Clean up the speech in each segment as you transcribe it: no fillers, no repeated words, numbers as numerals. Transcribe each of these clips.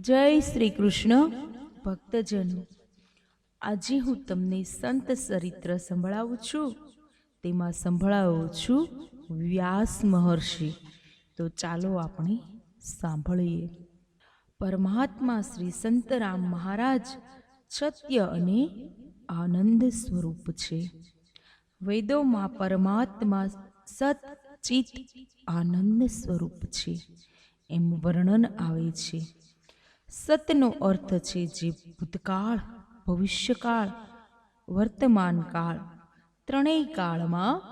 જય શ્રી કૃષ્ણ ભક્તજનો, આજે હું તમને સંત ચરિત્ર સંભળાવું છું. તેમાં સંભળાવું છું વ્યાસ મહર્ષિ. તો ચાલો આપણે સાંભળીએ. પરમાત્મા શ્રી સંતરામ મહારાજ સત્ય અને આનંદ સ્વરૂપ છે. વેદોમાં પરમાત્મા સત ચિત આનંદ સ્વરૂપ છે એમ વર્ણન આવે છે. સતનો અર્થ છે જે ભૂતકાળ, ભવિષ્યકાળ, વર્તમાન કાળ ત્રણેય કાળમાં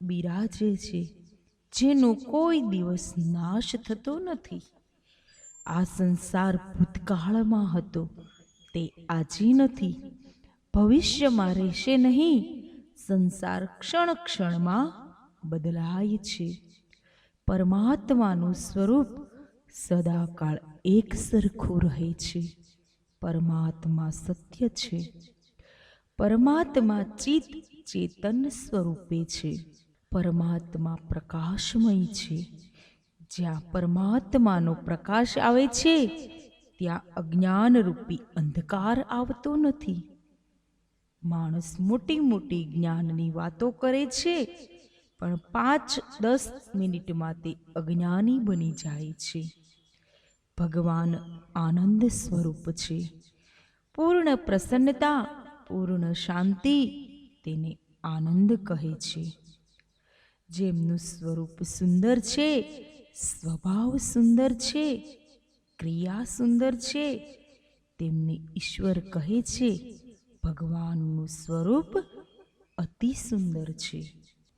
બિરાજે છે, જેનો કોઈ દિવસ નાશ થતો નથી. આ સંસાર ભૂતકાળમાં હતો તે આજે નથી, ભવિષ્યમાં રહેશે નહીં. સંસાર ક્ષણ ક્ષણમાં બદલાય છે. પરમાત્માનું સ્વરૂપ સદાકાળ એક સરખું રહે છે. પરમાત્મા સત્ય છે. પરમાત્મા ચિત ચેતન સ્વરૂપે છે. પરમાત્મા પ્રકાશમય છે. જ્યાં પરમાત્માનો પ્રકાશ આવે છે ત્યાં અજ્ઞાનરૂપી અંધકાર આવતો નથી. માણસ મોટી મોટી જ્ઞાનની વાતો કરે છે, પણ 5-10 મિનિટમાં તે અજ્ઞાની બની જાય છે. ભગવાન આનંદ સ્વરૂપ છે. પૂર્ણ પ્રસન્નતા, પૂર્ણ શાંતિ તેને આનંદ કહે છે. જેમનું સ્વરૂપ સુંદર છે, સ્વભાવ સુંદર છે, ક્રિયા સુંદર છે, તેમને ઈશ્વર કહે છે. ભગવાનનું સ્વરૂપ અતિ સુંદર છે.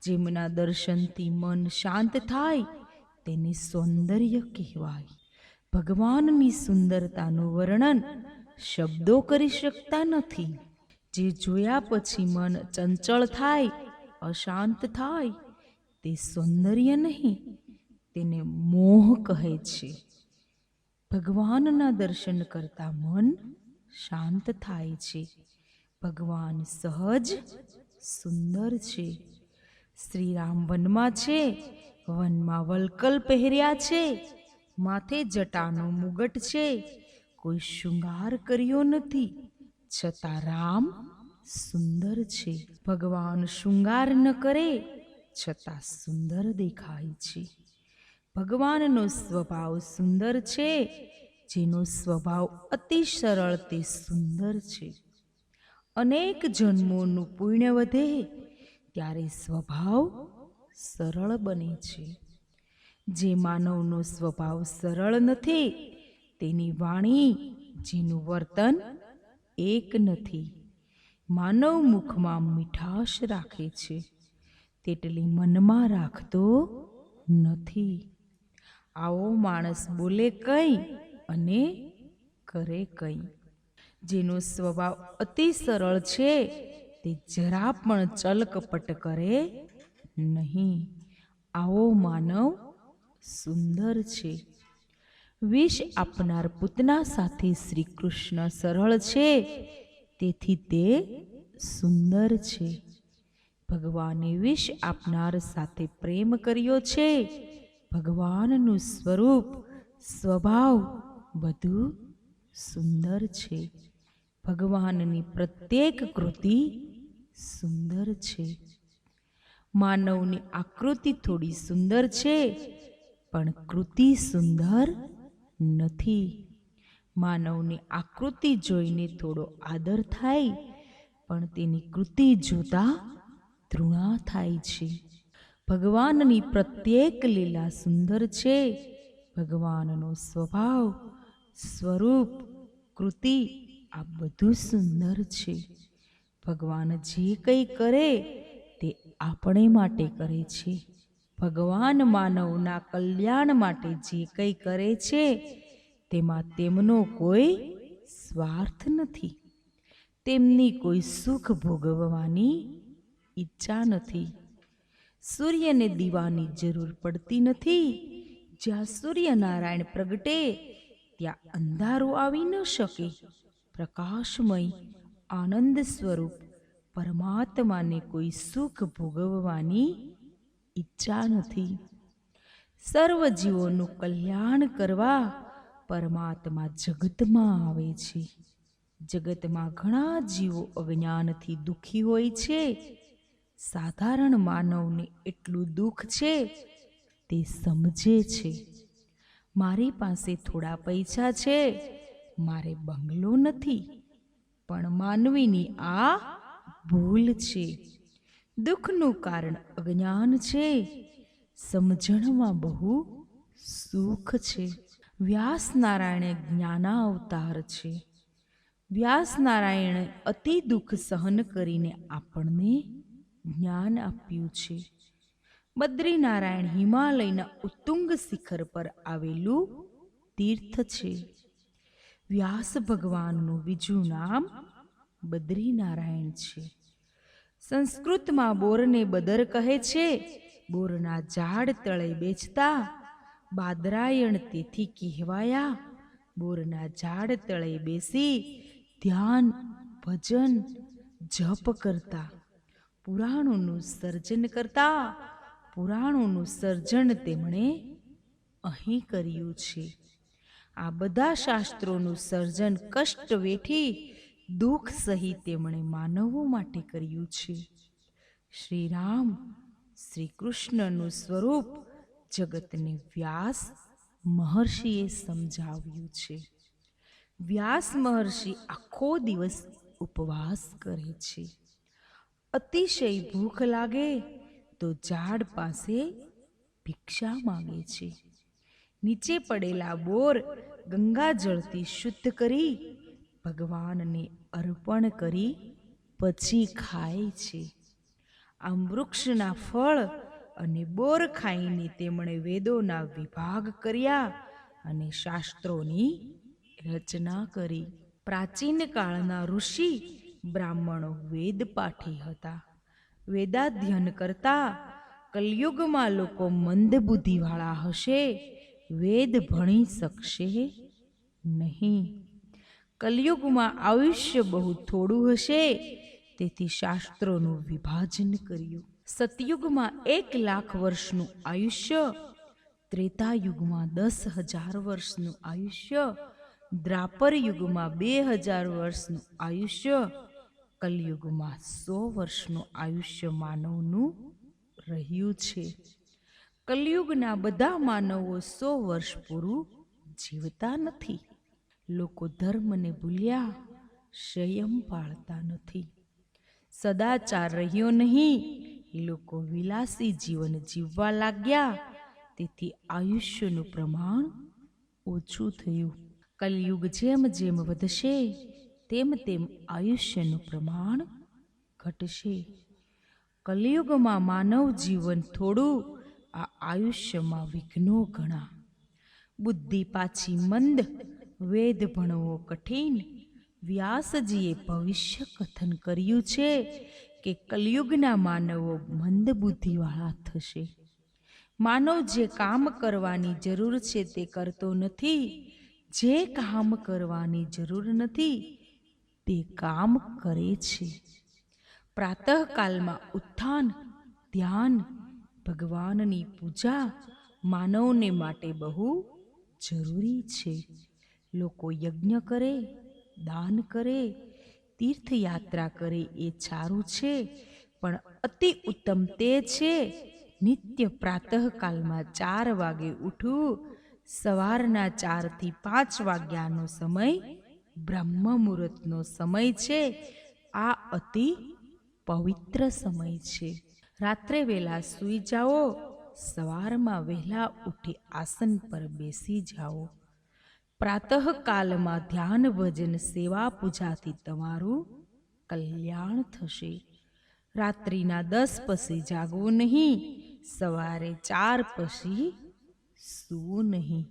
જેમના દર્શનથી મન શાંત થાય તેને સૌંદર્ય કહેવાય. ભગવાનની સુંદરતાનું વર્ણન શબ્દો કરી શકતા નથી. જે જોયા પછી મન ચંચળ થાય, અશાંત થાય, તે સૌંદર્ય નહીં, તેને મોહ કહે છે. ભગવાનના દર્શન કરતા મન શાંત થાય છે. ભગવાન સહજ સુંદર છે. શ્રી રામ વનમાં છે, વનમાં વલકલ પહેર્યા છે, માથે જટાનો મુગટ છે, કોઈ શૃંગાર કર્યો નથી, છતાં રામ સુંદર છે. ભગવાન શૃંગાર ન કરે છતાં સુંદર દેખાય છે. ભગવાનનો સ્વભાવ સુંદર છે. જેનો સ્વભાવ અતિ સરળ તે સુંદર છે. અનેક જન્મોનું પુણ્ય વધે ત્યારે સ્વભાવ સરળ બને છે. જે માનવનો સ્વભાવ સરળ નથી તેની વાણી, જેનું વર્તન એક નથી. માનવ મુખમાં મીઠાશ રાખે છે તેટલી મનમાં રાખતો નથી. આવો માણસ બોલે કંઈ અને કરે કંઈ. જેનો સ્વભાવ અતિ સરળ છે તે જરા પણ ચલકપટ કરે નહીં. આવો માનવ સુંદર છે. વિષ આપનાર પૂતના સાથે શ્રી કૃષ્ણ સરળ છે, તેથી તે સુંદર છે. ભગવાને વિષ આપનાર સાથે પ્રેમ કર્યો છે. ભગવાનનું સ્વરૂપ, સ્વભાવ બધું સુંદર છે. ભગવાનની પ્રત્યેક કૃતિ સુંદર છે. માનવની આકૃતિ થોડી સુંદર છે, પણ કૃતિ સુંદર નથી. માનવની આકૃતિ જોઈને થોડો આદર થાય, પણ તેની કૃતિ જોતા તૃણા થાય છે. ભગવાનની પ્રત્યેક લીલા સુંદર છે. ભગવાનનો સ્વભાવ, સ્વરૂપ, કૃતિ આ બધું સુંદર છે. ભગવાન જે કંઈ કરે તે આપણે માટે કરે છે. ભગવાન માનવના કલ્યાણ માટે જે કંઈ કરે છે તેમાં તેમનો કોઈ સ્વાર્થ નથી. તેમની કોઈ સુખ ભોગવવાની ઈચ્છા નથી. સૂર્યને દીવાની જરૂર પડતી નથી. જ્યાં સૂર્યનારાયણ પ્રગટે ત્યાં અંધારું આવી ન શકે. પ્રકાશમય આનંદ સ્વરૂપ પરમાત્માને કોઈ સુખ ભોગવવાની ઈચ્છા નથી. સર્વ જીવોનું કલ્યાણ કરવા પરમાત્મા જગતમાં આવે છે. જગતમાં ઘણા જીવો અજ્ઞાનથી દુઃખી હોય છે. સાધારણ માનવને એટલું દુઃખ છે તે સમજે છે. મારી પાસે થોડા પૈસા છે, મારે બંગલો નથી. પણ માનવીની આ ભૂલ છે. દુઃખનું કારણ અજ્ઞાન છે. સમજણમાં બહુ સુખ છે. વ્યાસ નારાયણે જ્ઞાનાવતાર છે. વ્યાસ નારાયણે અતિ દુઃખ સહન કરીને આપણને જ્ઞાન આપ્યું છે. બદ્રીનારાયણ હિમાલયના ઉત્તુંગ શિખર પર આવેલું તીર્થ છે. વ્યાસ ભગવાનનું બીજું નામ બદ્રીનારાયણ છે. સંસ્કૃતમાં બોરને બદર કહે છે. બોરના ઝાડ તળે બેસતા બાદરાયણ તેથી કહેવાયા. બોરના ઝાડ તળે બેસી ધ્યાન, ભજન, જપ કરતા, પુરાણોનું સર્જન કરતા. પુરાણોનું સર્જન તેમણે અહીં કર્યું છે. આ બધા શાસ્ત્રોનું સર્જન કષ્ટ વેઠી, દુઃખ સહી તેમણે માનવો માટે કર્યું છે. શ્રી રામ, શ્રી કૃષ્ણનું સ્વરૂપ જગતને વ્યાસ મહર્ષિએ સમજાવ્યું છે. વ્યાસ મહર્ષિ આખો દિવસ ઉપવાસ કરે છે. અતિશય ભૂખ લાગે તો ઝાડ પાસે ભિક્ષા માંગે છે. નીચે પડેલા બોર ગંગાજળથી શુદ્ધ કરી ભગવાનને અર્પણ કરી પછી ખાય છે. આમ વૃક્ષના ફળ અને બોર ખાઈને તેમણે વેદોના વિભાગ કર્યા અને શાસ્ત્રોની રચના કરી. પ્રાચીન કાળના ઋષિ બ્રાહ્મણો વેદ પાઠી હતા. વેદાધ્યન કરતા. કલયુગમાં લોકો મંદ બુદ્ધિવાળા હશે, વેદ ભણી શકશે નહીં. કલયુગમાં આયુષ્ય બહુ થોડું હશે, તેથી શાસ્ત્રોનું વિભાજન કર્યું. સતયુગમાં 1,00,000 વર્ષનું આયુષ્ય, ત્રેતાયુગમાં 10,000 વર્ષનું આયુષ્ય, દ્વાપર યુગમાં 2,000 વર્ષનું આયુષ્ય, કલયુગમાં 100 વર્ષનું આયુષ્ય માનવનું રહ્યું છે. કલયુગના બધા માનવો 100 વર્ષ પૂરું જીવતા નથી. લોકો ધર્મને ભૂલ્યા, સંયમ પાળતા નથી. સદાચાર રહ્યો નહીં. લોકો વિલાસી જીવન જીવવા લાગ્યા, તેથી આયુષ્યનું પ્રમાણ ઓછું થયું. કલયુગ જેમ જેમ વધશે તેમ તેમ આયુષ્યનું પ્રમાણ ઘટશે. કલયુગમાં માનવ જીવન થોડું, આ આયુષ્યમાં વિઘ્નો ઘણા. બુદ્ધિ પાછી મંદ, વેદ ભણવો કઠિન. વ્યાસજીએ ભવિષ્ય કથન કર્યું છે કે કલયુગના માનવો મંદ બુદ્ધિવાળા થશે. માનવ જે કામ કરવાની જરૂર છે તે કરતો નથી. જે કામ કરવાની જરૂર નથી તે કામ કરે છે. પ્રાતઃકાલમાં ઉત્થાન, ધ્યાન, ભગવાનની પૂજા માનવને માટે બહુ જરૂરી છે. લોકો યજ્ઞ કરે, દાન કરે, તીર્થયાત્રા કરે એ સારું છે, પણ અતિ ઉત્તમ તે છે નિત્ય પ્રાતઃકાલમાં 4 વાગે ઉઠવું. સવારના 4 થી 5 વાગ્યાનો સમય બ્રહ્મ મુહૂર્તનો સમય છે. આ અતિ પવિત્ર સમય છે. રાત્રે વહેલા સૂઈ જાઓ, સવારમાં વહેલા ઉઠી આસન પર બેસી જાઓ. પ્રાતઃકાલમાં ધ્યાન, ભજન, સેવા, પૂજાથી તમારું કલ્યાણ થશે. રાત્રિના 10 પછી જાગવું નહીં, સવારે 4 પછી સૂવું નહીં.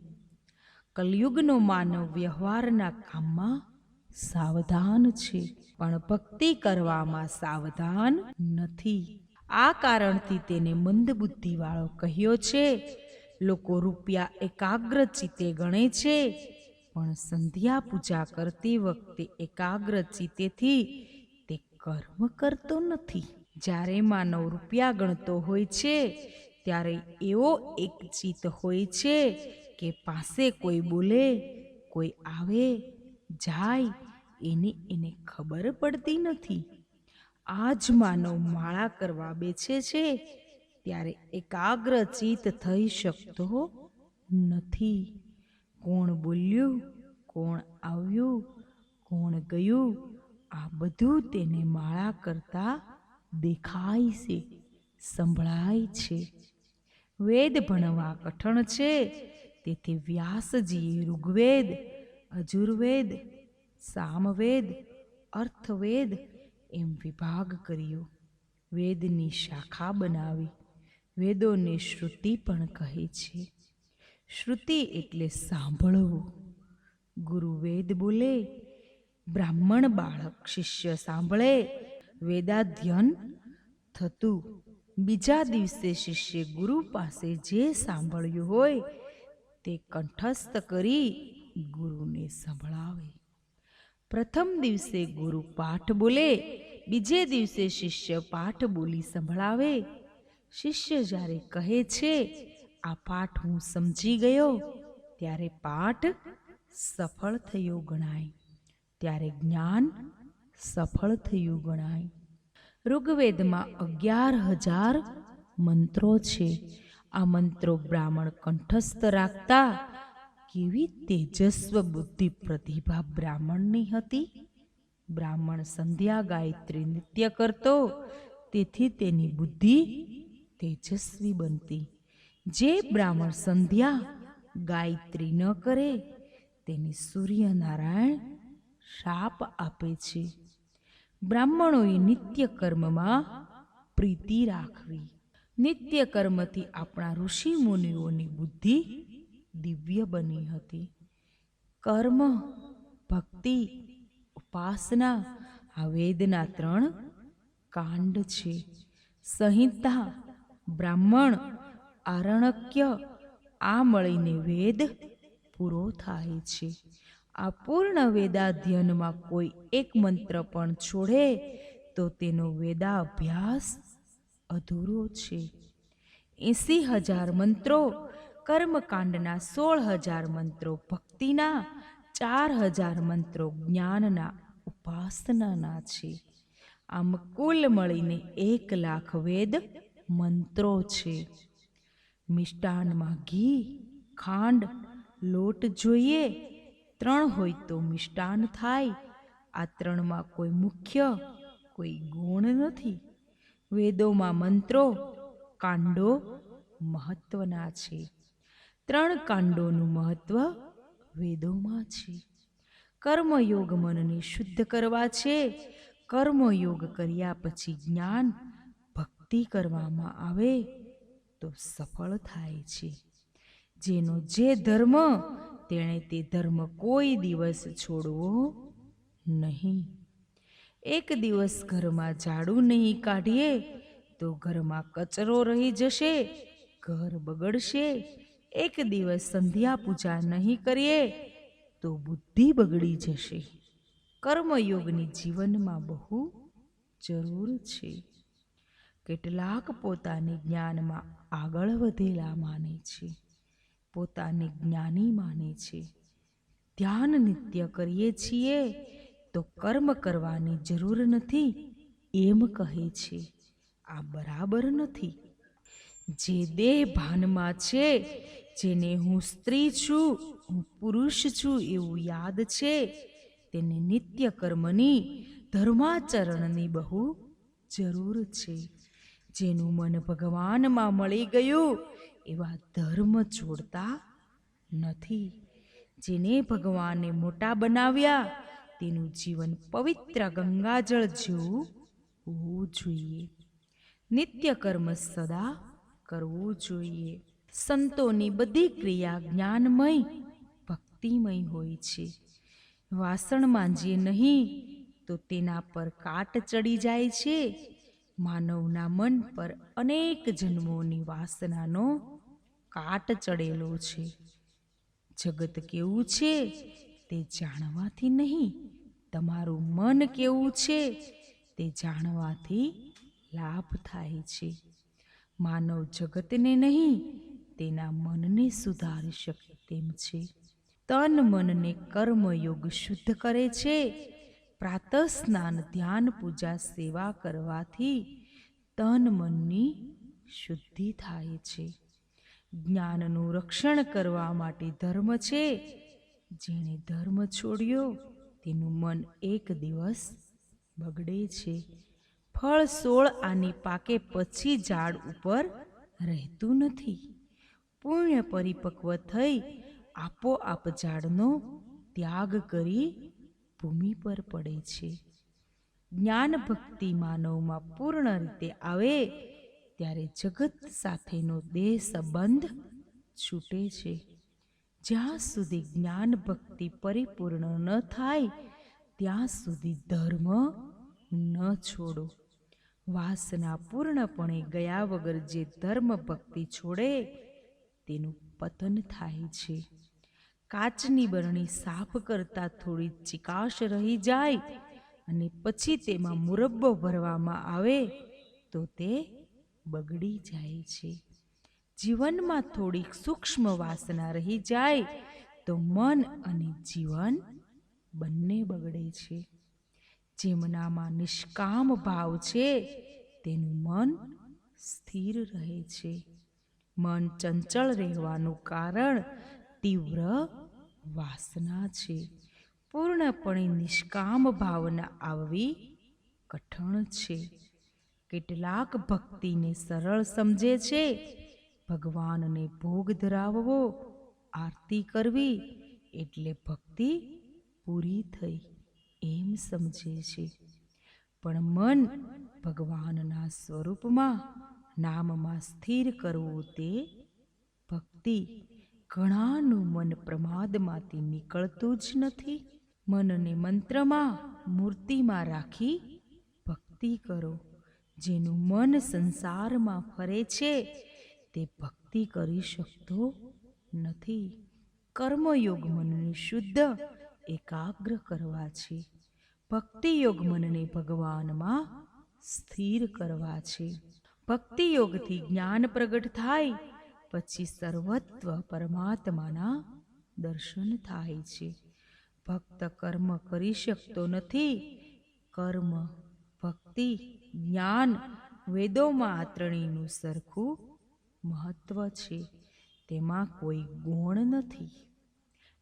કલયુગનો માનવ વ્યવહારના કામમાં સાવધાન છે, પણ ભક્તિ કરવામાં સાવધાન નથી. આ કારણથી તેને મંદ બુદ્ધિવાળો કહ્યો છે. લોકો રૂપિયા એકાગ્ર ચિત્તે ગણે છે, પણ સંધ્યા પૂજા કરતી વખતે એકાગ્ર ચિત્તેથી તે કર્મ કરતો નથી. જ્યારે માનવ રૂપિયા ગણતો હોય છે ત્યારે એવો એક ચિત્ત હોય છે કે પાસે કોઈ બોલે કોઈ આવે જાય એને ખબર પડતી નથી. આ જ માનવ માળા કરવા બેસે છે ત્યારે એકાગ્ર ચિત્ત થઈ શકતો નથી. કોણ બોલ્યું, કોણ આવ્યું, કોણ ગયું, આ બધું તેને માળા કરતા દેખાય છે, સંભળાય છે. વેદ ભણવા કઠણ છે, તેથી વ્યાસજીએ ઋગ્વેદ, અજુર્વેદ, સામવેદ, અર્થવેદ એમ વિભાગ કર્યો. વેદની શાખા બનાવી. વેદોને શ્રુતિ પણ કહે છે. શ્રુતિ એટલે સાંભળવું. ગુરુ વેદ બોલે, બ્રાહ્મણ બાળક શિષ્ય સાંભળે, વેદાધ્યન થતું. બીજા દિવસે શિષ્ય ગુરુ પાસે જે સાંભળ્યું હોય તે કંઠસ્થ કરી ગુરુને સંભળાવે. પ્રથમ દિવસે ગુરુ પાઠ બોલે, બીજે દિવસે શિષ્ય પાઠ બોલી સંભળાવે. શિષ્ય જ્યારે કહે છે, આ પાઠ હું સમજી ગયો, ત્યારે પાઠ સફળ થયો ગણાય, ત્યારે જ્ઞાન સફળ થયું ગણાય. ઋગ્વેદમાં 11,000 મંત્રો છે. આ મંત્રો બ્રાહ્મણ કંઠસ્થ રાખતા. કેવી તેજસ્વ બુદ્ધિ પ્રતિભા બ્રાહ્મણની હતી! બ્રાહ્મણ સંધ્યા ગાયત્રી નિત્ય કરતો, તેથી તેની બુદ્ધિ તેજસ્વી બનતી. જે બ્રાહ્મણ સંધ્યા ગાયત્રી ન કરે તેને સૂર્યનારાયણ શાપ આપે છે. બ્રાહ્મણોએ નિત્ય કર્મમાં પ્રીતિ રાખવી. નિત્ય કર્મથી આપણા ઋષિ મુનિઓની બુદ્ધિ દિવ્ય બની હતી. કર્મ, ભક્તિ, ઉપાસના આ વેદના 3 કાંડ છે. સંહિતા, બ્રાહ્મણ, આરણ્યક આ મળીને વેદ પૂરો થાય છે. આ પૂર્ણ વેદાધ્યયનમાં કોઈ એક મંત્ર પણ છોડે તો તેનો વેદાભ્યાસ અધૂરો છે. 80,000 મંત્રો, કર્મકાંડના 16,000 મંત્રો ભક્તિના, 4,000 મંત્રો જ્ઞાનના ઉપાસનાના છે. આમ કુલ મળીને 1,00,000 વેદ મંત્રો છે. મિષ્ટાનમાં ઘી, ખાંડ, લોટ જોઈએ. 3 હોય તો મિષ્ટાન થાય. આ 3માં કોઈ મુખ્ય, કોઈ ગુણ નથી. વેદોમાં મંત્રો, કાંડો મહત્વના છે. 3 કાંડોનું મહત્વ વેદોમાં છે. કર્મયોગ મનને શુદ્ધ કરવા છે. કર્મયોગ કર્યા પછી જ્ઞાન, ભક્તિ કરવામાં આવે તો સફળ થાય છે. જેનો જે ધર્મ, તેણે તે ધર્મ કોઈ દિવસ છોડવો નહીં. એક દિવસ ઘરમાં ઝાડુ નહીં કાઢીએ તો ઘરમાં કચરો રહી જશે, ઘર બગડશે. એક દિવસ સંધ્યા પૂજા નહીં કરીએ તો બુદ્ધિ બગડી જશે. કર્મયોગની જીવનમાં બહુ જરૂર છે. કેટલાક પોતાની જ્ઞાનમાં આગળ વધેલા માને છે, પોતાને જ્ઞાની માને છે. ધ્યાન નિત્ય કરીએ છીએ તો કર્મ કરવાની જરૂર નથી એમ કહે છે. આ બરાબર નથી. જે દેહ ભાનમાં છે, જેને હું સ્ત્રી છું, હું પુરુષ છું એવું યાદ છે, તેને નિત્ય કર્મની, ધર્માચરણની બહુ જરૂર છે. જેનું મન ભગવાનમાં મળી ગયું એવા ધર્મ છોડતા નથી. જેને ભગવાને મોટા બનાવ્યા તેનું જીવન પવિત્ર ગંગાજળ જેવું હોવું જોઈએ. નિત્ય કર્મ સદા કરવું જોઈએ. સંતોની બધી ક્રિયા જ્ઞાનમય, ભક્તિમય હોય છે. વાસણ માંજીએ નહીં તો તેના પર કાટ ચડી જાય છે. માનવના મન પર અનેક જન્મોની વાસનાનો કાટ ચડેલો છે. જગત કેવું છે તે જાણવાથી નહીં, તમારું મન કેવું છે તે જાણવાથી લાભ થાય છે. માનવ જગતને નહીં, તેના મનને સુધારી શકે તેમ છે. તન મનને કર્મયોગ શુદ્ધ કરે છે. પ્રાતઃ સ્નાન, ધ્યાન, પૂજા, સેવા કરવાથી તન મનની શુદ્ધિ થાય છે. જ્ઞાનનું રક્ષણ કરવા માટે ધર્મ છે. જેણે ધર્મ છોડ્યો તેનું મન એક દિવસ બગડે છે. ફળ 16 આની પાકે પછી ઝાડ ઉપર રહેતું નથી. પુણ્ય પરિપક્વ થઈ આપોઆપ ઝાડનો ત્યાગ કરી ભૂમિ પર પડે છે. જ્ઞાન ભક્તિ માનવમાં પૂર્ણ રીતે આવે ત્યારે જગત સાથેનો દેહ સંબંધ છૂટે છે. જ્યાં સુધી જ્ઞાન ભક્તિ પરિપૂર્ણ ન થાય ત્યાં સુધી ધર્મ ન છોડો. વાસના પૂર્ણપણે ગયા વગર જે ધર્મ ભક્તિ છોડે તેનું પતન થાય છે. કાચની બરણી સાફ કરતા થોડી ચિકાશ રહી જાય અને પછી તેમાં મુરબ્બો ભરવામાં આવે તો તે બગડી જાય છે. જીવનમાં થોડીક સૂક્ષ્મ વાસના રહી જાય તો મન અને જીવન બંને બગડે છે. જેમનામાં નિષ્કામ ભાવ છે તેનું મન સ્થિર રહે છે. મન ચંચળ રહેવાનું કારણ તીવ્ર વાસના છે. પૂર્ણપણે નિષ્કામ ભાવના આવવી કઠણ છે. કેટલાક ભક્તિને સરળ સમજે છે. ભગવાનને ભોગ ધરાવવો, આરતી કરવી એટલે ભક્તિ પૂરી થઈ એમ સમજે છે. પણ મન ભગવાનના સ્વરૂપમાં, નામમાં સ્થિર કરવું તે ભક્તિ. ઘણાનું મન પ્રમાદમાંથી નીકળતું જ નથી. મનને મંત્રમાં, મૂર્તિમાં રાખી ભક્તિ કરો. જેનું મન સંસારમાં ફરે છે તે ભક્તિ કરી શકતો નથી. કર્મયોગ મનને શુદ્ધ એકાગ્ર કરવા છે. ભક્તિયોગ મનને ભગવાનમાં સ્થિર કરવા છે. ભક્તિયોગથી જ્ઞાન પ્રગટ થાય પછી સર્વત્વ પરમાત્માના દર્શન થાય છે. ભક્ત કર્મ કરી શકતો નથી. કર્મ, ભક્તિ, જ્ઞાન વેદોમાં આ ત્રણેયનું સરખું મહત્વ છે. તેમાં કોઈ ગુણ નથી.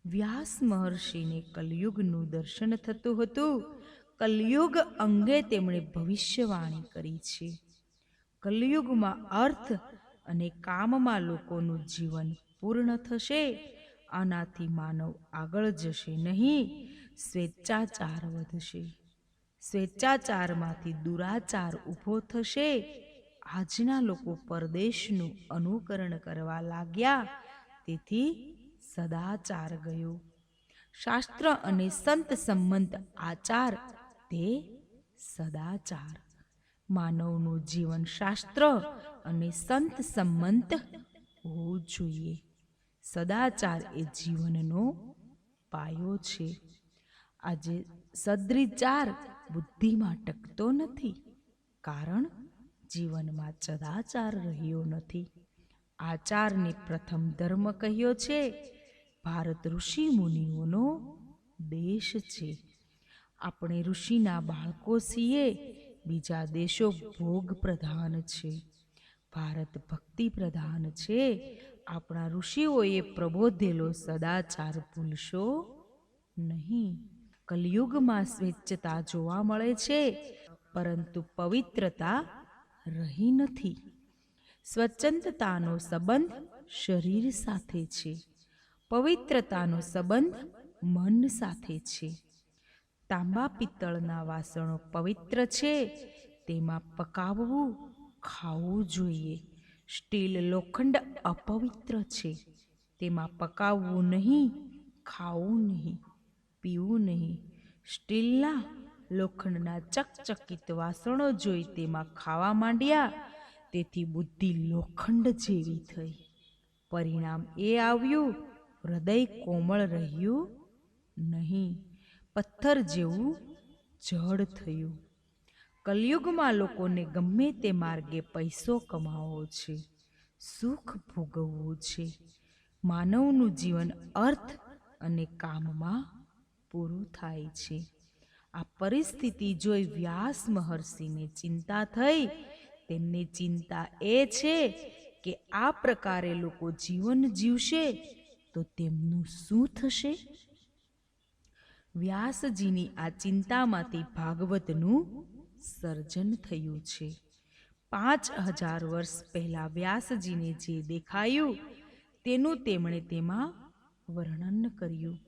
વ્યાસ મહર્ષિને કલયુગનું દર્શન થતું હતું. કલયુગ અંગે તેમણે ભવિષ્યવાણી કરી છે. કલયુગમાં અર્થ અને કામમાં લોકોનું જીવન પૂર્ણ થશે. આનાથી માનવ આગળ જશે નહીં. સ્વેચ્છાચાર વધશે. સ્વેચ્છાચારમાંથી દુરાચાર ઊભો થશે. આજના લોકો પરદેશનું અનુકરણ કરવા લાગ્યા, તેથી સદાચાર ગયો. શાસ્ત્ર અને સંત સંમત આચાર તે સદાચાર. માનવનું જીવન શાસ્ત્ર અને સંત સંમત હોવું જોઈએ. સદાચાર એ જીવનનો પાયો છે. આજે સદ્વિચાર બુદ્ધિમાં ટકતો નથી, કારણ જીવનમાં સદાચાર રહ્યો નથી. આચારને પ્રથમ ધર્મ કહ્યો છે. ભારત ઋષિ મુનિઓનો દેશ છે. આપણે ઋષિના બાળકો છીએ. બીજા દેશો ભોગ પ્રધાન છે. ભારત ભક્તિ પ્રધાન છે. આપણા ઋષિઓએ પ્રબોધેલો સદાચાર ભૂલશો નહીં. કલયુગમાં સ્વેચ્છતા જોવા મળે છે, પરંતુ પવિત્રતા રહી નથી. સ્વચ્છંદતાનો સંબંધ શરીર સાથે છે. પવિત્રતાનો સંબંધ મન સાથે છે. તાંબા પિત્તળના વાસણો પવિત્ર છે. તેમાં પકાવવું, ખાવું જોઈએ. સ્ટીલ, લોખંડ અપવિત્ર છે. તેમાં પકાવવું નહીં, ખાવું નહીં, પીવું નહીં. સ્ટીલના, લોખંડના ચકચકિત વાસણો જોઈ તેમાં ખાવા માંડ્યા. તેથી બુદ્ધિ લોખંડ જેવી થઈ. પરિણામ એ આવ્યું, હૃદય કોમળ રહ્યું નહીં, પથ્થર જેવું જડ થયું. કલયુગમાં લોકોને ગમે તે માર્ગે પૈસો કમાવો છે, સુખ ભોગવવું છે. માનવનું જીવન અર્થ અને કામમાં પૂરું થાય છે. આ પરિસ્થિતિ જોઈ વ્યાસ મહર્ષિને ચિંતા થઈ. તેમની ચિંતા એ છે કે આ પ્રકારે લોકો જીવન જીવશે તો તેમનું શું થશે? વ્યાસજીની આ ચિંતામાંથી ભાગવતનું સર્જન થયું છે. 5000 વર્ષ પહેલા વ્યાસજીને જે દેખાયું તેનું તેમણે તેમાં વર્ણન કર્યું.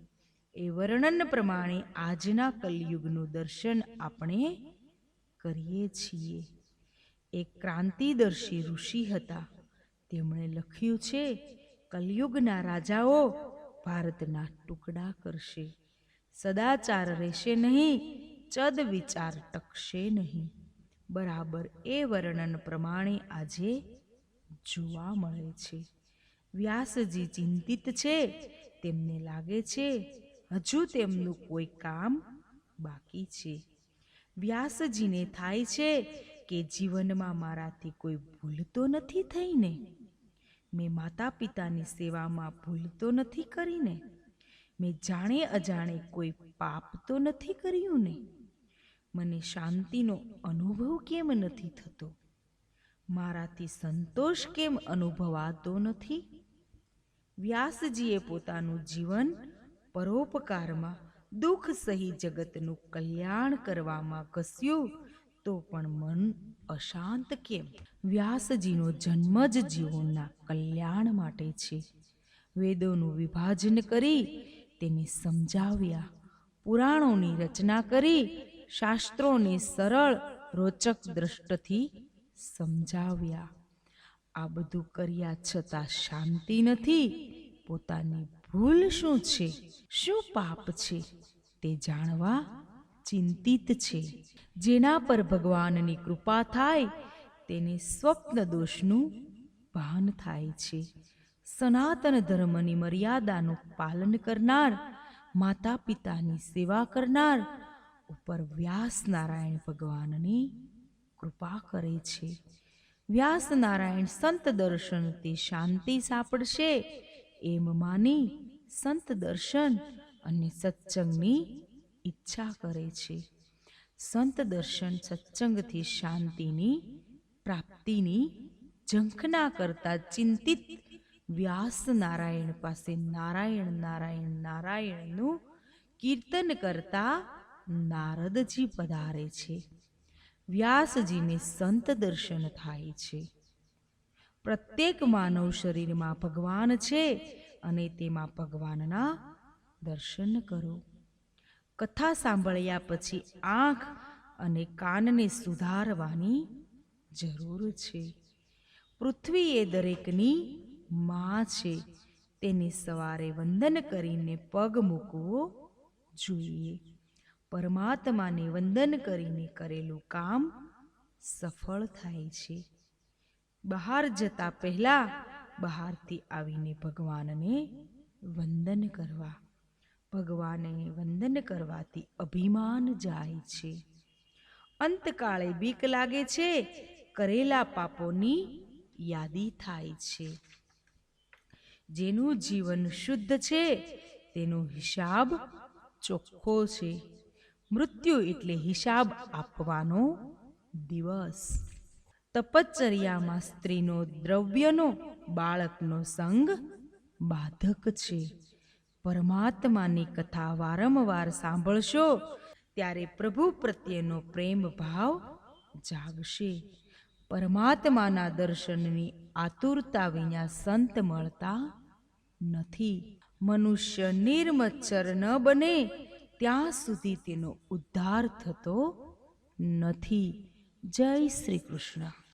એ વર્ણન પ્રમાણે આજના કલયુગનું દર્શન આપણે કરીએ છીએ. એક ક્રાંતિદર્શી ઋષિ હતા. તેમણે લખ્યું છે, કલયુગના રાજાઓ ભારતના ટુકડા કરશે. સદાચાર રહેશે નહીં, ચદ વિચાર ટકશે નહીં. બરાબર એ વર્ણન પ્રમાણે આજે જોવા મળે છે. વ્યાસજી ચિંતિત છે. તેમને લાગે છે હજુ તેમનું કોઈ કામ બાકી છે. વ્યાસજીને થાય છે કે જીવનમાં મારાથી કોઈ ભૂલ તો નથી થઈ ને? મેં માતા પિતાની સેવામાં ભૂલ તો નથી કરીને? મેં જાણે અજાણે કોઈ પાપ તો નથી કર્યું ને? મને શાંતિનો અનુભવ કેમ નથી થતો? મારાથી સંતોષ કેમ અનુભવાતો નથી? વ્યાસજીએ પોતાનું જીવન પરોપકારમાં, દુઃખ સહી જગતનું કલ્યાણ કરવામાં ઘસ્યું તો પણ મન અશાંત કેમ? વ્યાસજીનો જન્મ જ જીવોના કલ્યાણ માટે છે. વેદોનું વિભાજન કરી તેને સમજાવ્યા, પુરાણોની રચના કરી શાસ્ત્રોને સરળ રોચક દ્રષ્ટથી સમજાવ્યા. આ બધું કર્યા છતાં શાંતિ નથી. પોતાની ભૂલ શું છે, શું પાપ છે તે જાણવા ચિંતિત છે. જેના પર ભગવાનની કૃપા થાય તેને સ્વપ્ન દોષનું ભાન થાય છે. સનાતન ધર્મની મર્યાદાનું પાલન કરનાર, માતા પિતાની સેવા કરનાર ઉપર વ્યાસ નારાયણ ભગવાનની કૃપા કરે છે. વ્યાસ નારાયણ સંત દર્શનથી શાંતિ સાંપડશે એમ માની સંત દર્શન અને સત્સંગની ઈચ્છા કરે છે. સંત દર્શન સત્સંગથી શાંતિની પ્રાપ્તિની ઝંખના કરતા ચિંતિત વ્યાસ નારાયણ પાસે નારાયણ નારાયણ નારાયણનું કીર્તન કરતા નારદજી પધારે છે. વ્યાસજીને સંત દર્શન થાય છે. પ્રત્યેક માનવ શરીરમાં ભગવાન છે અને તેમાં ભગવાનના દર્શન કરો. કથા સાંભળ્યા પછી આંખ અને કાનને સુધારવાની જરૂર છે. પૃથ્વી એ દરેકની માં છે. તેને સવારે વંદન કરીને પગ મૂકવો જોઈએ. પરમાત્માને વંદન કરીને કરેલું કામ સફળ થાય છે. બહાર જતા પહેલા બહારથી આવીને ભગવાનને વંદન કરવા. ભગવાનને વંદન કરવાથી અભિમાન જાય છે. અંતકાળે બીક લાગે છે. કરેલા પાપોની યાદી થાય છે. જેનું જીવન શુદ્ધ છે તેનો હિસાબ ચોખ્ખો છે. મૃત્યુ એટલે હિસાબ આપવાનો દિવસ. તપશ્ચર્યામાં સ્ત્રીનો, દ્રવ્યનો, બાળકનો સંગ બાધક છે. પરમાત્માની કથા વારંવાર સાંભળશો ત્યારે પ્રભુ પ્રત્યેનો પ્રેમ ભાવ જાગશે. પરમાત્માના દર્શનની આતુરતા વિના સંત મળતા નથી. મનુષ્ય નિર્મચ્છર ન બને ત્યાં સુધી તેનો ઉદ્ધાર થતો નથી. જય શ્રી કૃષ્ણ.